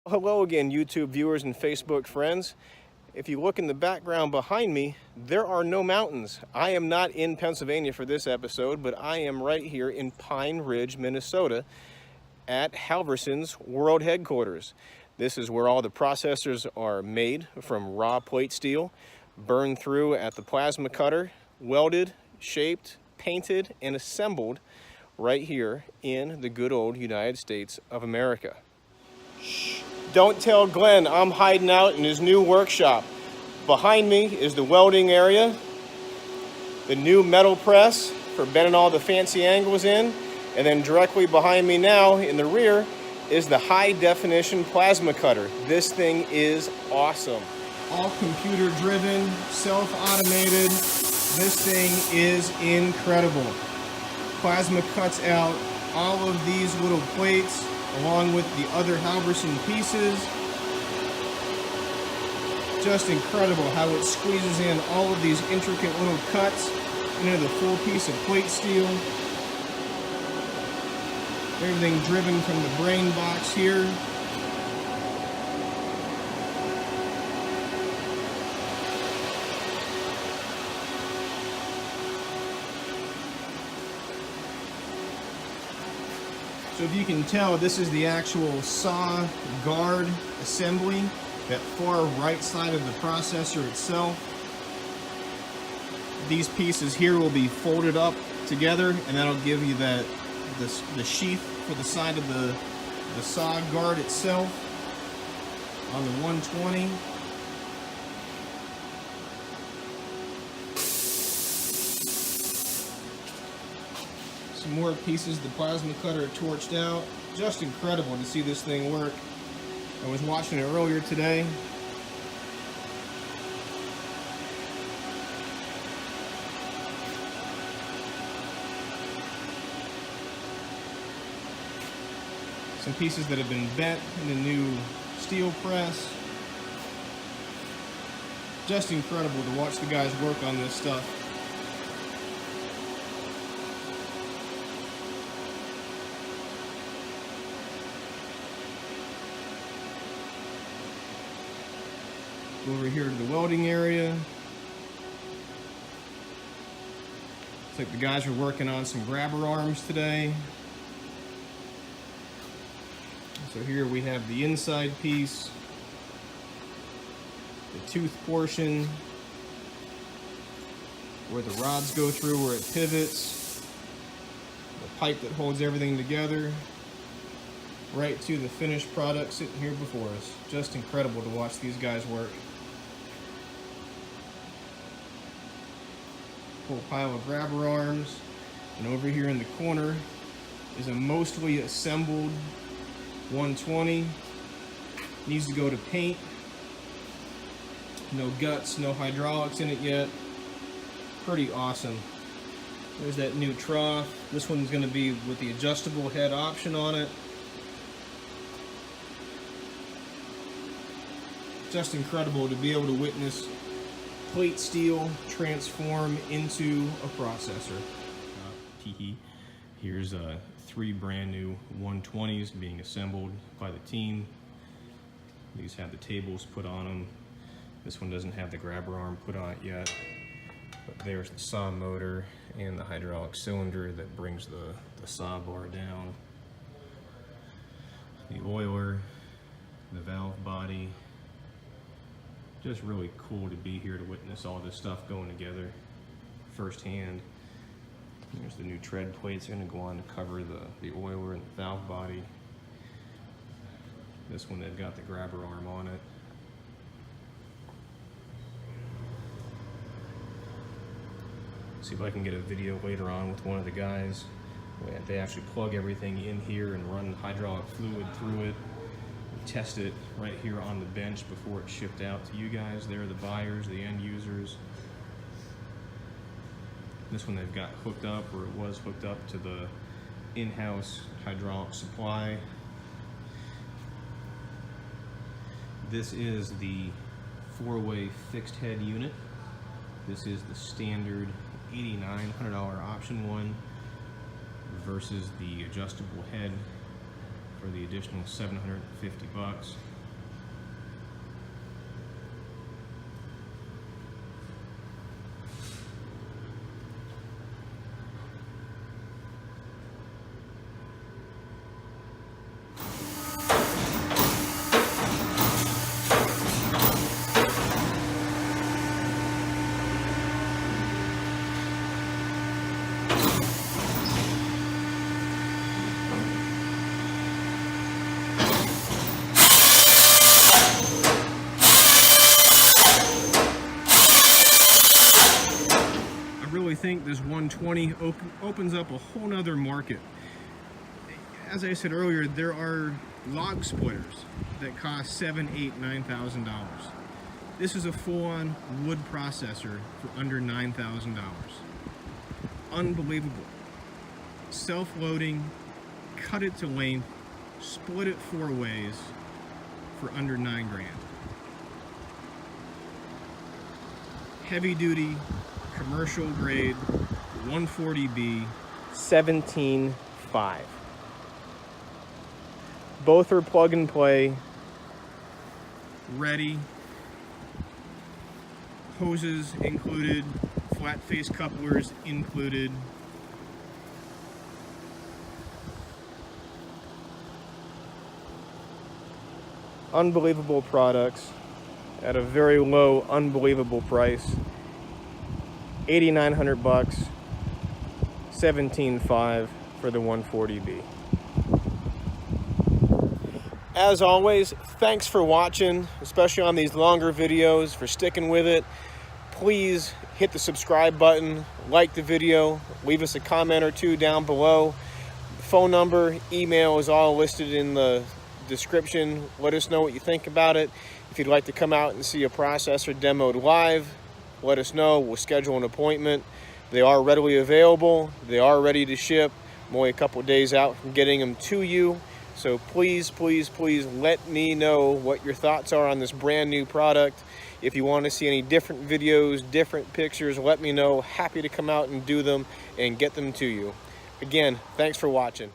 Hello again, YouTube viewers and Facebook friends. If you look in the background behind me, there are no mountains. I am not in Pennsylvania for this episode, but I am right here in Pine Ridge, Minnesota at Halverson's World Headquarters. This is where all the processors are made from raw plate steel, burned through at the plasma cutter, welded, shaped, painted, and assembled right here in the good old United States of America. Shh. Don't tell Glenn I'm hiding out in his new workshop. Behind me is the welding area, the new metal press for bending all the fancy angles in, and then directly behind me now in the rear is the high definition plasma cutter. This thing is awesome. All computer driven, self-automated. This thing is incredible. Plasma cuts out all of these little plates along with the other Halverson pieces. Just incredible how it squeezes in all of these intricate little cuts into the full piece of plate steel. Everything driven from the brain box here. So if you can tell, this is the actual saw guard assembly, that far right side of the processor itself. These pieces here will be folded up together, and that'll give you the sheath for the side of the saw guard itself on the 120. Some more pieces, the plasma cutter torched out. Just incredible to see this thing work. I was watching it earlier today. Some pieces that have been bent in the new steel press. Just incredible to watch the guys work on this stuff. Over here to the welding area. Looks like the guys are working on some grabber arms today. So here we have the inside piece, the tooth portion, where the rods go through, where it pivots, the pipe that holds everything together, right to the finished product sitting here before us. Just incredible to watch these guys work. Whole pile of grabber arms, and over here in the corner is a mostly assembled 120. Needs to go to paint. No guts, no hydraulics in it yet. Pretty awesome. There's that new trough. This one's going to be with the adjustable head option on it. Just incredible to be able to witness plate steel transform into a processor. Here's 3 brand new 120s being assembled by the team. These have the tables put on them. This one doesn't have the grabber arm put on it yet, but there's the saw motor and the hydraulic cylinder that brings the saw bar down. The oiler, the valve body. Just really cool to be here to witness all this stuff going together firsthand. There's the new tread plates. They're going to go on to cover the oiler and the valve body. This one, they've got the grabber arm on it. See if I can get a video later on with one of the guys. They actually plug everything in here and run hydraulic fluid through it. Test it right here on the bench before it's shipped out to you guys. They're the buyers, the end users. This one they've got hooked up, or it was hooked up to the in-house hydraulic supply. This is the 4-way fixed head unit. This is the standard $8,900 option one versus the adjustable head for the additional $750. think this 120 opens up a whole nother market. As I said earlier, there are log splitters that cost $7,000, $8,000, $9,000. This is a full-on wood processor for under $9,000. Unbelievable. Self-loading, cut it to length, split it 4 ways for under $9 grand. Heavy duty, commercial grade, 140B, 17.5. Both are plug and play, ready, hoses included, flat face couplers included. Unbelievable products at a very low, unbelievable price. 8,900 bucks, 17.5 for the 140B. As always, thanks for watching, especially on these longer videos, for sticking with it. Please hit the subscribe button, like the video, leave us a comment or two down below. Phone number, email is all listed in the description. Let us know what you think about it. If you'd like to come out and see a processor demoed live, let us know. We'll schedule an appointment. They are readily available. They are ready to ship. I'm only a couple of days out from getting them to you. So please, please, please let me know what your thoughts are on this brand new product. If you want to see any different videos, different pictures, let me know. Happy to come out and do them and get them to you. Again, thanks for watching.